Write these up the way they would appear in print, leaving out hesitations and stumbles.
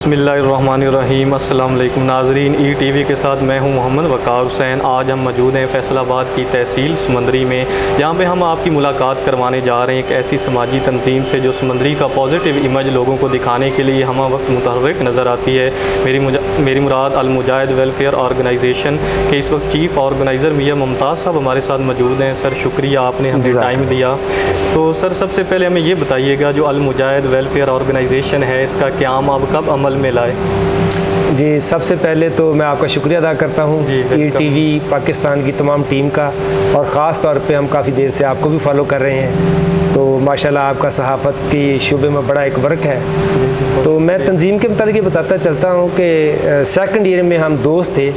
बिस्मिल्लाहिर्रहमानिर्रहीम। अस्सलाम वालेकुम नाज़रीन, ई.टी.वी के साथ मैं हूं मोहम्मद वक़ार हुसैन। आज हम मौजूद हैं फैसलाबाद की तहसील समंदरी में, जहां पे हम आपकी मुलाकात करवाने जा रहे हैं एक ऐसी समाजी तंजीम से जो समंदरी का पॉजिटिव इमेज लोगों को दिखाने के लिए हम वक्त मुतहर्रिक नज़र आती है। मेरी मुराद अल मुजाहिद वेलफेयर ऑर्गेनाइजेशन के इस वक्त चीफ़ ऑर्गेनाइज़र मियां मुमताज़ साहब हमारे साथ मौजूद हैं। सर शुक्रिया, आपने हमें टाइम दिया। तो सर सबसे पहले हमें ये बताइएगा, जो अल मुजाहिद वेलफेयर ऑर्गेनाइजेशन है इसका क़याम अब कब अमल में लाए? जी, सबसे पहले तो मैं आपका शुक्रिया अदा करता हूँ ई.टी.वी पाकिस्तान की तमाम टीम का, और ख़ास तौर पे हम काफ़ी देर से आपको भी फॉलो कर रहे हैं। तो माशाल्लाह आपका सहाफ़त की शुबे में बड़ा एक वर्क है। तो मैं तंजीम के मुताबिक ये बताता चलता हूँ कि सेकंड ईयर में हम दोस्त थे।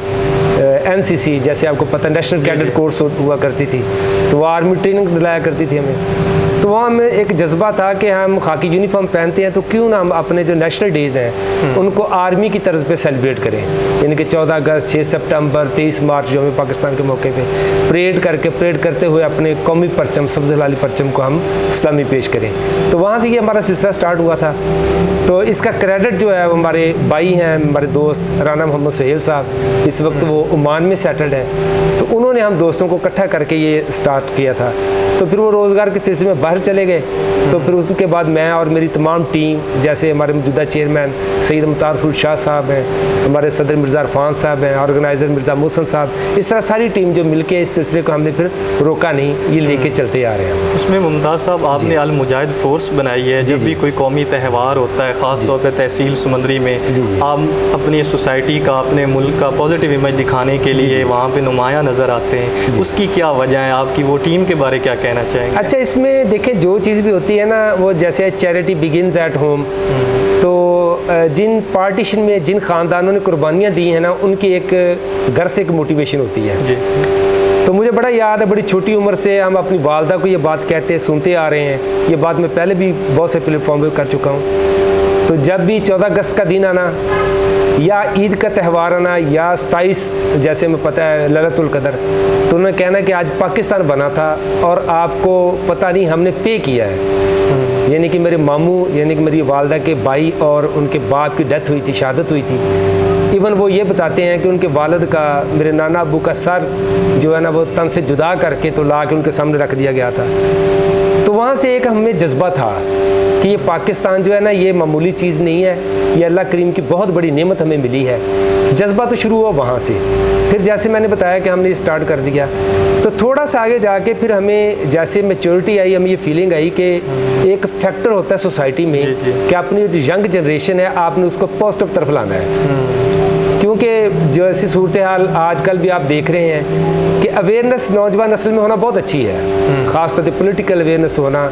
NCC जैसे आपको पता नेशनल कैडेट कोर्स हुआ करती थी, तो वो आर्मी ट्रेनिंग दिलाया करती थी हमें। तो वहाँ में एक जज्बा था कि हम खाकी यूनिफॉर्म पहनते हैं तो क्यों ना हम अपने जो नेशनल डेज़ हैं उनको आर्मी की तर्ज पे सेलिब्रेट करें, यानी कि 14 अगस्त, 6 सितंबर, 23 मार्च जो हमें पाकिस्तान के मौके पे परेड करते हुए अपने कौमी परचम, सब्ज़ हिलाली परचम को हम इस्लामी पेश करें। तो वहाँ से ये हमारा सिलसिला स्टार्ट हुआ था। तो इसका क्रेडिट जो है वो हमारे भाई हैं, हमारे दोस्त राना मोहम्मद सुहेल साहब, इस वक्त वो ओमान में सेटल्ड है। तो उन्होंने हम दोस्तों को इकट्ठा करके ये स्टार्ट किया था। तो फिर वो रोज़गार के सिलसिले में बाहर चले गए। तो फिर उसके बाद मैं और मेरी तमाम टीम, जैसे हमारे मौजूदा चेयरमैन सैयद मुतारफुल शाह साहब हैं, हमारे सदर मिर्ज़ा इरफान साहब हैं, ऑर्गेनाइज़र मिर्ज़ा मोहसन साहब, इस तरह सारी टीम जो मिलके इस सिलसिले को हमने फिर रोका नहीं, ये लेके चलते आ रहे हैं। उसमें मुमताज़ साहब आपने अल मुजाहिद फोर्स बनाई है। जब भी कोई कौमी त्यौहार होता है, ख़ास तौर पर तहसील समंदरी में, आप अपनी सोसाइटी का, अपने मुल्क का पॉजिटिव इमेज दिखाने के लिए वहाँ पर नुमायाँ नज़र आते हैं। उसकी क्या वजह है? आपकी वो टीम के बारे क्या कहना चाहेंगे? अच्छा, इसमें देखिए जो चीज़ भी होती है ना, वो जैसे चैरिटी बिगिनस एट होम। तो जिन पार्टीशन में जिन ख़ानदानों ने कुर्बानियाँ दी हैं ना, उनकी एक घर से एक मोटिवेशन होती है जी। तो मुझे बड़ा याद है, बड़ी छोटी उम्र से हम अपनी वालदा को ये बात कहते सुनते आ रहे हैं। ये बात मैं पहले भी बहुत से प्लेटफॉर्म पर कर चुका हूँ। तो जब भी 14 अगस्त का दिन आना, या ईद का त्यौहार आना, या 27 जैसे हमें पता है लैलतुल कदर, तो उन्होंने कहना कि आज पाकिस्तान बना था और आपको पता नहीं हमने पे किया है। यानी कि मेरे मामू, यानी कि मेरी वालदा के भाई और उनके बाप की डेथ हुई थी, शहादत हुई थी। इवन वो ये बताते हैं कि उनके वालिद का, मेरे नाना अबू का सर जो है ना, वो तन से जुदा करके तो ला के उनके सामने रख दिया गया था। तो वहाँ से एक हमें जज्बा था कि ये पाकिस्तान जो है ना, ये मामूली चीज़ नहीं है, ये अल्लाह करीम की बहुत बड़ी नेमत हमें मिली है। जज्बा तो शुरू हुआ वहाँ से। फिर जैसे मैंने बताया कि हमने स्टार्ट कर दिया, तो थोड़ा सा आगे जाके फिर हमें जैसे मैच्योरिटी आई, हमें ये फीलिंग आई कि एक फैक्टर होता है सोसाइटी में कि अपनी जो यंग जनरेशन है, आपने उसको पॉजिटिव तरफ लाना है। क्योंकि जो ऐसी सूरत हाल आजकल भी आप देख रहे हैं कि अवेयरनेस नौजवान नस्ल में होना बहुत अच्छी है, ख़ास तौर पर पोलिटिकल अवेयरनेस होना,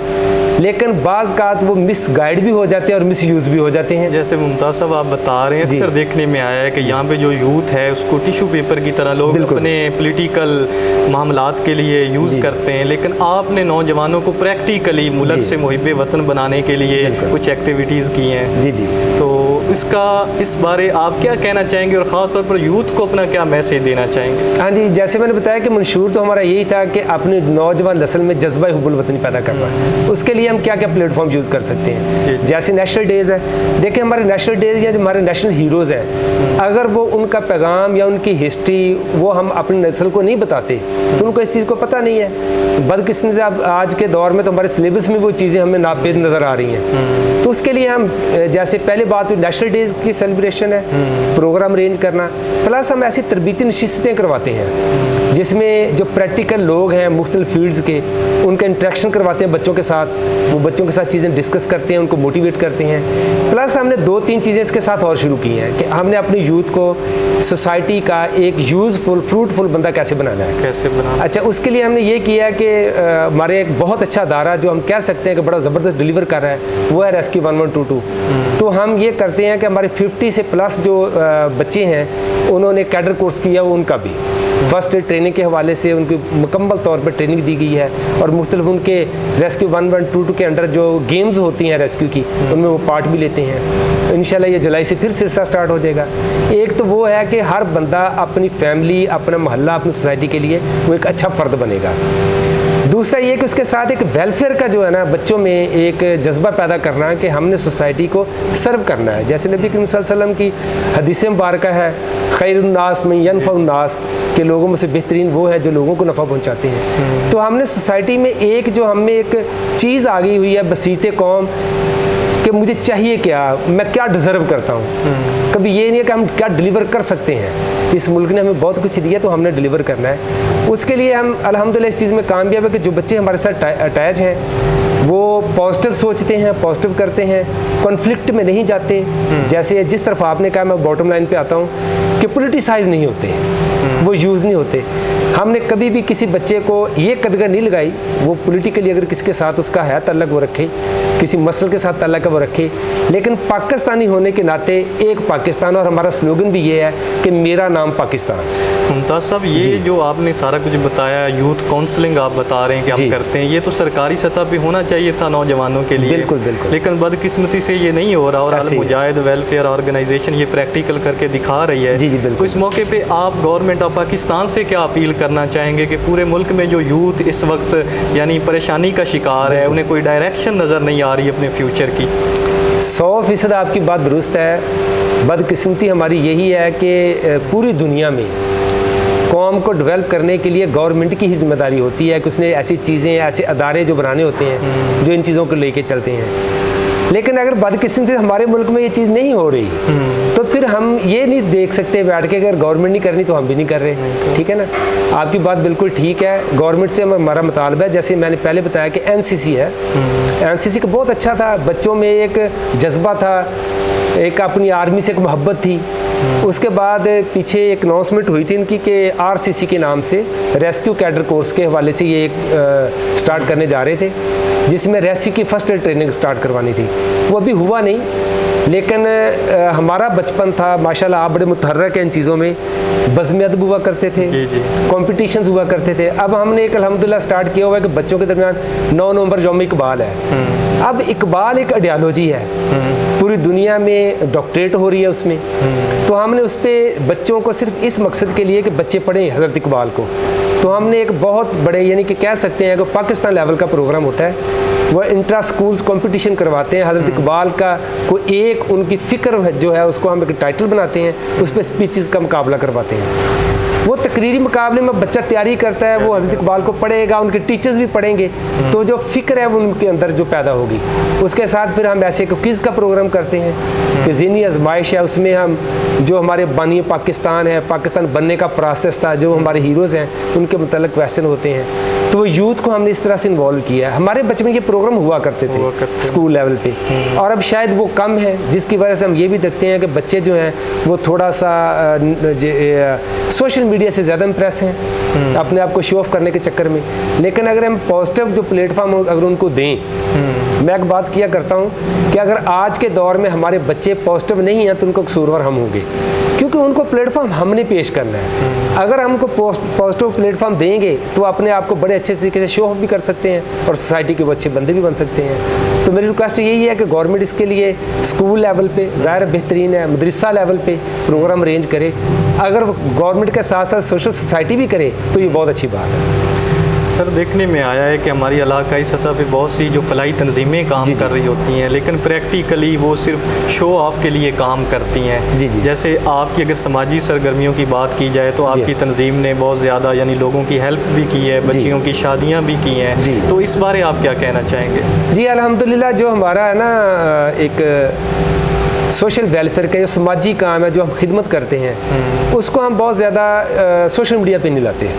लेकिन बाज़ कात वो मिस गाइड भी हो जाते हैं और मिस यूज़ भी हो जाते हैं। जैसे मुमताज़ साहब आप बता रहे हैं, अक्सर देखने में आया है कि यहाँ पे जो यूथ है उसको टिशू पेपर की तरह लोग अपने पॉलिटिकल मामलात के लिए यूज़ करते हैं, लेकिन आपने नौजवानों को प्रैक्टिकली मुल्क से मुहिब्बे वतन बनाने के लिए कुछ एक्टिविटीज़ की हैं। जी। तो इस बारे आप क्या कहना चाहेंगे, और ख़ास तौर पर यूथ को अपना क्या मैसेज देना चाहेंगे? हाँ जी, जैसे मैंने बताया कि मंशूर तो हमारा यही था कि अपनी नौजवान नस्ल में जज्बा हुब्बुल वतनी पैदा करना। उसके लिए हम क्या क्या प्लेटफॉर्म यूज़ कर सकते हैं? जैसे नेशनल डेज़ है, देखिए हमारे नेशनल डेज़ या जो हमारे नेशनल हीरोज़ हैं, अगर वो उनका पैगाम या उनकी हिस्ट्री वो हम अपनी नस्ल को नहीं बताते तो उनको इस चीज़ को पता नहीं है। बदकिस्मती से अब आज के दौर में तो हमारे सिलेबस में वो चीज़ें हमें नापेद नज़र आ रही हैं। तो उसके लिए हम जैसे पहले बात नेशनल डेज़ की सेलिब्रेशन है, प्रोग्राम अरेंज करना, प्लस हम ऐसी तरबीती नशिस्तें करवाते हैं जिसमें जो प्रैक्टिकल लोग हैं मुख्तलिफ फील्ड्स के, उनका इंटरेक्शन करवाते हैं बच्चों के साथ। वो बच्चों के साथ चीज़ें डिस्कस करते हैं, उनको मोटिवेट करते हैं। प्लस हमने 2-3 चीज़ें इसके साथ और शुरू की हैं कि हमने अपनी यूथ को सोसाइटी का एक यूज़फुल फ्रूटफुल बंदा कैसे बनाना है। कैसे बनाना? अच्छा, उसके लिए हमने ये किया कि हमारे एक बहुत अच्छा अदारा जो हम कह सकते हैं कि बड़ा ज़बरदस्त डिलीवर कर रहा है, वो है रेस्क्यू 1122। तो हम ये करते हैं कि हमारे 50 से प्लस जो बच्चे हैं उन्होंने कैडर कोर्स किया, वो उनका भी फर्स्ट एड ट्रेनिंग के हवाले से उनकी मुकम्मल तौर पर ट्रेनिंग दी गई है, और मुख्तलिफ उनके रेस्क्यू 1122 के अंडर जो गेम्स होती हैं रेस्क्यू की, उनमें वो पार्ट भी लेते हैं। इंशाल्लाह ये जुलाई से फिर सिलसिला स्टार्ट हो जाएगा। एक तो वो है कि हर बंदा अपनी फैमिली, अपना मोहल्ला, अपनी सोसाइटी के लिए वो एक अच्छा फ़र्द बनेगा। दूसरा ये कि उसके साथ एक वेलफेयर का जो है ना, बच्चों में एक जज्बा पैदा करना कि हमने सोसाइटी को सर्व करना है। जैसे नबी करीम सल्लल्लाहु अलैहि वसल्लम की हदीस मुबारक है, खैरुन्नास में यनफ़उन्नास, के लोगों में से बेहतरीन वो है जो लोगों को नफ़ा पहुंचाते हैं। तो हमने सोसाइटी में एक जो हमें एक चीज़ आ गई हुई है बसीते कौम कि मुझे चाहिए क्या, मैं क्या डिज़र्व करता हूँ। कभी ये नहीं है कि हम क्या डिलीवर कर सकते हैं। इस मुल्क ने हमें बहुत कुछ दिया तो हमने डिलीवर करना है। उसके लिए हम अल्हम्दुलिल्लाह इस चीज़ में कामयाब है कि जो बच्चे हमारे साथ अटैच हैं वो पॉजिटिव सोचते हैं, पॉजिटिव करते हैं, कॉन्फ्लिक्ट में नहीं जाते। जैसे जिस तरफ आपने कहा, मैं बॉटम लाइन पे आता हूँ कि पोलिटिसाइज नहीं होते, वो यूज़ नहीं होते। हमने कभी भी किसी बच्चे को ये कदर नहीं लगाई, वो पॉलिटिकली अगर किसके साथ उसका है ताल्लुक वो रखे, किसी मसल के साथ ताल्लुक वो रखे, लेकिन पाकिस्तानी होने के नाते एक पाकिस्तान, और हमारा स्लोगन भी ये है कि मेरा नाम पाकिस्तान। मुमताज़ साहब, ये जो आपने सारा कुछ बताया, यूथ काउंसलिंग आप बता रहे हैं कि आप करते हैं, ये तो सरकारी सतह पे होना चाहिए था नौजवानों के लिए। बिल्कुल बिल्कुल। लेकिन बदकिस्मती से ये नहीं हो रहा, और अल मुजाहिद वेलफेयर ऑर्गेनाइजेशन ये प्रैक्टिकल करके दिखा रही है। जी जी बिल्कुल। तो इस मौके पे आप गवर्नमेंट ऑफ पाकिस्तान से क्या अपील करना चाहेंगे कि पूरे मुल्क में जो यूथ इस वक्त यानी परेशानी का शिकार है, उन्हें कोई डायरेक्शन नज़र नहीं आ रही अपने फ्यूचर की? 100% आपकी बात दुरुस्त है। बदकिस्मती हमारी यही है कि पूरी दुनिया में कौम को डेवलप करने के लिए गवर्नमेंट की ही जिम्मेदारी होती है कि उसने ऐसी चीज़ें, ऐसे अदारे जो बनाने होते हैं जो इन चीज़ों को लेके चलते हैं। लेकिन अगर बदकिस्मती हमारे मुल्क में ये चीज़ नहीं हो रही तो फिर हम ये नहीं देख सकते बैठ के अगर गवर्नमेंट नहीं करनी तो हम भी नहीं कर रहे। ठीक है ना, आपकी बात बिल्कुल ठीक है। गवर्नमेंट से हमारा मुतालबा है, जैसे मैंने पहले बताया कि एनसीसी है, एनसीसी का बहुत अच्छा था, बच्चों में एक जज्बा था, एक अपनी आर्मी से एक मोहब्बत थी। उसके बाद पीछे एक अनाउंसमेंट हुई थी इनकी कि आरसीसी के नाम से रेस्क्यू कैडर कोर्स के हवाले से ये एक स्टार्ट करने जा रहे थे, जिसमें रेस्क्यू की फर्स्ट एड ट्रेनिंग स्टार्ट करवानी थी। वो अभी हुआ नहीं, लेकिन हमारा बचपन था माशाल्लाह, आप बड़े मुतहर्रक हैं इन चीज़ों में। बज़्म अदब हुआ करते थे, कॉम्पिटिशन्स हुआ करते थे। अब हमने एक अल्हम्दुलिल्लाह स्टार्ट किया हुआ है कि बच्चों के दरमियान 9 नवंबर यौम इकबाल है। अब इकबाल एक आइडियोलॉजी है, पूरी दुनिया में डॉक्टरेट हो रही है उसमें। तो हमने उस पर बच्चों को सिर्फ इस मकसद के लिए कि बच्चे पढ़ें हज़रत इकबाल को, तो हमने एक बहुत बड़े यानी कि कह सकते हैं कि पाकिस्तान लेवल का प्रोग्राम होता है। वह इंट्रा स्कूल्स कंपटीशन करवाते हैं, हज़रत इकबाल का कोई एक उनकी फ़िक्र जो है उसको हम एक टाइटल बनाते हैं, उस पर स्पीचेस का मुकाबला करवाते हैं। वो तकरीरी मुकाबले में बच्चा तैयारी करता है, वो हज़रत इकबाल को पढ़ेगा, उनके टीचर्स भी पढ़ेंगे, तो जो फ़िक्र है वो उनके अंदर जो पैदा होगी। उसके साथ फिर हम ऐसे क्विज़ का प्रोग्राम करते हैं कि ज़हनी आजमाइश है, उसमें हम जो हमारे बानी पाकिस्तान है, पाकिस्तान बनने का प्रोसेस था, जो हमारे हीरोज़ हैं उनके मतलब क्वेश्चन होते हैं। तो वो यूथ को हमने इस तरह से इन्वॉल्व किया है। हमारे बचपन में ये प्रोग्राम हुआ करते थे स्कूल लेवल पे, और अब शायद वो कम है, जिसकी वजह से हम ये भी देखते हैं कि बच्चे जो हैं वो थोड़ा सा सोशल मीडिया से ज़्यादा इम्प्रेस हैं अपने आप को शो ऑफ करने के चक्कर में। लेकिन अगर हम पॉजिटिव जो प्लेटफॉर्म अगर उनको दें, मैं एक बात किया करता हूँ कि अगर आज के दौर में हमारे बच्चे पॉजिटिव नहीं हैं तो उनको कसूरवार हम होंगे, क्योंकि उनको प्लेटफॉर्म हमने पेश करना है। अगर हमको पॉजिटिव प्लेटफॉर्म देंगे तो अपने आप को बड़े अच्छे तरीके से शो ऑफ भी कर सकते हैं और सोसाइटी के वो अच्छे बंदे भी बन सकते हैं। तो मेरी रिक्वेस्ट यही है कि गवर्नमेंट इसके लिए स्कूल लेवल पे ज़ाहिर बेहतरीन है, मदरसा लेवल पे प्रोग्राम अरेंज करे। अगर गवर्नमेंट के साथ साथ सोशल सोसाइटी भी करे तो ये बहुत अच्छी बात है। सर, देखने में आया है कि हमारी इलाकाई सतह पे बहुत सी जो फलाई तंजीमें काम कर रही होती हैं, लेकिन प्रैक्टिकली वो सिर्फ शो ऑफ के लिए काम करती हैं। जैसे आपकी अगर समाजी सरगर्मियों की बात की जाए तो आपकी तंजीम ने बहुत ज़्यादा यानी लोगों की हेल्प भी की है, बच्चियों की शादियाँ भी की हैं, तो इस बारे आप क्या कहना चाहेंगे? जी अल्हम्दुलिल्लाह, जो हमारा है ना एक सोशल वेलफेयर का जो समाजी काम है जो हम खिदमत करते हैं, उसको हम बहुत ज़्यादा सोशल मीडिया पे नहीं लाते।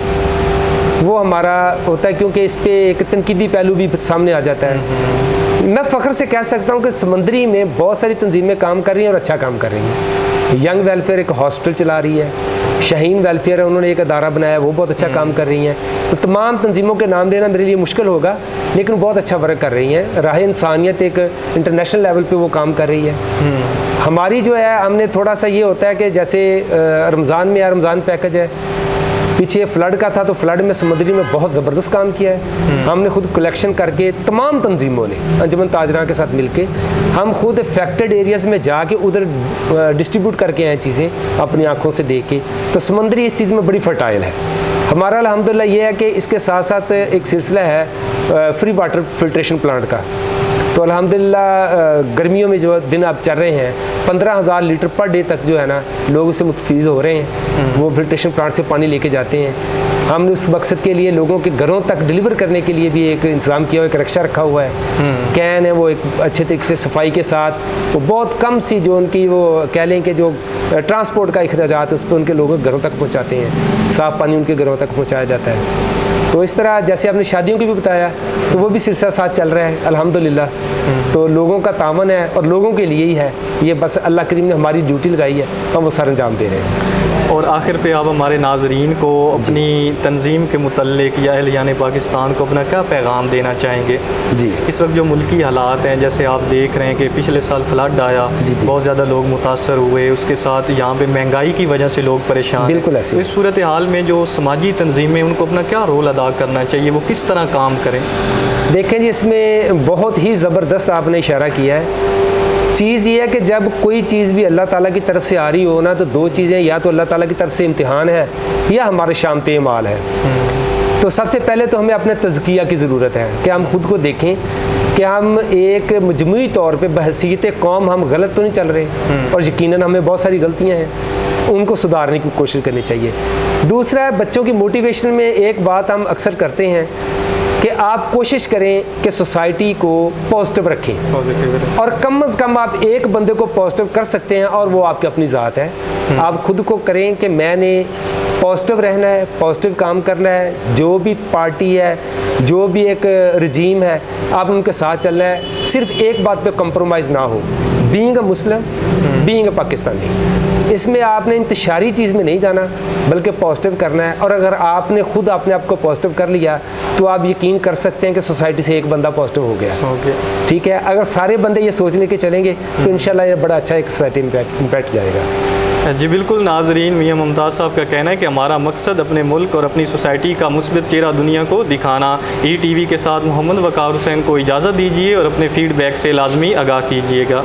वो हमारा होता है क्योंकि इस पे एक तनकीदी पहलू भी सामने आ जाता है। मैं फ़ख्र से कह सकता हूँ कि समंदरी में बहुत सारी तंजीमें काम कर रही हैं और अच्छा काम कर रही हैं। यंग वेलफेयर एक हॉस्टल चला रही है, शाहीन वेलफेयर है, उन्होंने एक अदारा बनाया, वो बहुत अच्छा काम कर रही हैं। तो तमाम तंजीमों के नाम लेना मेरे लिए मुश्किल होगा, लेकिन बहुत अच्छा वर्क कर रही हैं। राह इंसानियत एक इंटरनेशनल लेवल पे वो काम कर रही है। हमारी जो है हमने थोड़ा सा ये होता है कि जैसे रमज़ान में रमज़ान पैकेज है, पीछे फ्लड का था तो फ्लड में समंदरी में बहुत ज़बरदस्त काम किया है। हमने खुद कलेक्शन करके तमाम तंजीमों ने अंजुमन ताजरा के साथ मिलके हम खुद अफेक्टेड एरियाज़ में जाके उधर डिस्ट्रीब्यूट करके आए चीज़ें अपनी आँखों से देख के। तो समंदरी इस चीज़ में बड़ी फर्टाइल है। हमारा अल्हम्दुलिल्लाह ये है कि इसके साथ साथ एक सिलसिला है फ्री वाटर फिल्ट्रेशन प्लांट का। तो अल्हम्दुलिल्लाह गर्मियों में जो दिन अब चल रहे हैं 15,000 लीटर पर डे तक जो है ना लोग उससे मुतफीज़ हो रहे हैं। वो फिल्ट्रेशन प्लांट से पानी लेके जाते हैं। हमने उस मकसद के लिए लोगों के घरों तक डिलीवर करने के लिए भी एक इंतज़ाम किया हुआ, एक रक्षा रखा हुआ है। कैन है वो एक अच्छे तरीके से सफाई के साथ, वो बहुत कम सी जो उनकी वो कह लें कि जो ट्रांसपोर्ट का अखराजात है उस पर उनके लोगों के घरों तक पहुँचाते हैं। साफ़ पानी उनके घरों तक पहुँचाया जाता है। तो इस तरह जैसे आपने शादियों की भी बताया तो वो भी सिलसिला साथ चल रहा है अल्हम्दुलिल्लाह। तो लोगों का तावन है और लोगों के लिए ही है ये, बस अल्लाह करीम ने हमारी ड्यूटी लगाई है, हम वो सर अंजाम दे रहे हैं। और आखिर पे आप हमारे नाजरीन को अपनी तंजीम के मुतल्लिक या अहलियान पाकिस्तान को अपना क्या पैगाम देना चाहेंगे? जी, इस वक्त जो मुल्की हालात हैं, जैसे आप देख रहे हैं कि पिछले साल फ्लड आया, बहुत ज़्यादा लोग मुतासर हुए, उसके साथ यहाँ पे महंगाई की वजह से लोग परेशान। बिल्कुल ऐसे। इस सूरत हाल में जो समाजी तंजीमें उनको अपना क्या रोल अदा करना चाहिए, वो किस तरह काम करें? देखें जी, इसमें बहुत ही ज़बरदस्त आपने इशारा किया है। चीज़ ये है कि जब कोई चीज़ भी अल्लाह ताला की तरफ से आ रही हो ना, तो दो चीज़ें, या तो अल्लाह ताला की तरफ से इम्तिहान है या हमारे शामते माल है। तो सबसे पहले तो हमें अपने तज़किया की ज़रूरत है कि हम खुद को देखें कि हम एक मजमूई तौर पे बहसीत कौम हम गलत तो नहीं चल रहे, और यकीनन हमें बहुत सारी गलतियाँ हैं, उनको सुधारने की कोशिश करनी चाहिए। दूसरा है बच्चों की मोटिवेशन में एक बात हम अक्सर करते हैं कि आप कोशिश करें कि सोसाइटी को पॉजिटिव रखें, और कम अज़ कम आप एक बंदे को पॉजिटिव कर सकते हैं और वो आपकी अपनी ज़ात है। आप खुद को करें कि मैंने पॉजिटिव रहना है, पॉजिटिव काम करना है। जो भी पार्टी है, जो भी एक रजीम है, आप उनके साथ चलना है। सिर्फ एक बात पे कंप्रोमाइज़ ना हो, being a Muslim, being a Pakistani. इसमें आपने इंतशारी चीज़ में नहीं जाना बल्कि पॉजिटिव करना है। और अगर आपने खुद अपने आप को पॉजिटिव कर लिया तो आप यकीन कर सकते हैं कि सोसाइटी से एक बंदा पॉजिटिव हो गया। ठीक है, अगर सारे बंदे ये सोच लेके चलेंगे तो इंशाल्लाह ये बड़ा अच्छा एक सोसाइटी में इम्पैक्ट जाएगा। जी बिल्कुल नाजरीन, मियां मुमताज़ साहब का कहना है कि हमारा मकसद अपने मुल्क और अपनी सोसाइटी का मुस्बित चेहरा दुनिया को दिखाना। ETV के साथ मोहम्मद वकार हुसैन को इजाज़त दीजिए और अपने फीडबैक से लाजमी आगाह कीजिएगा।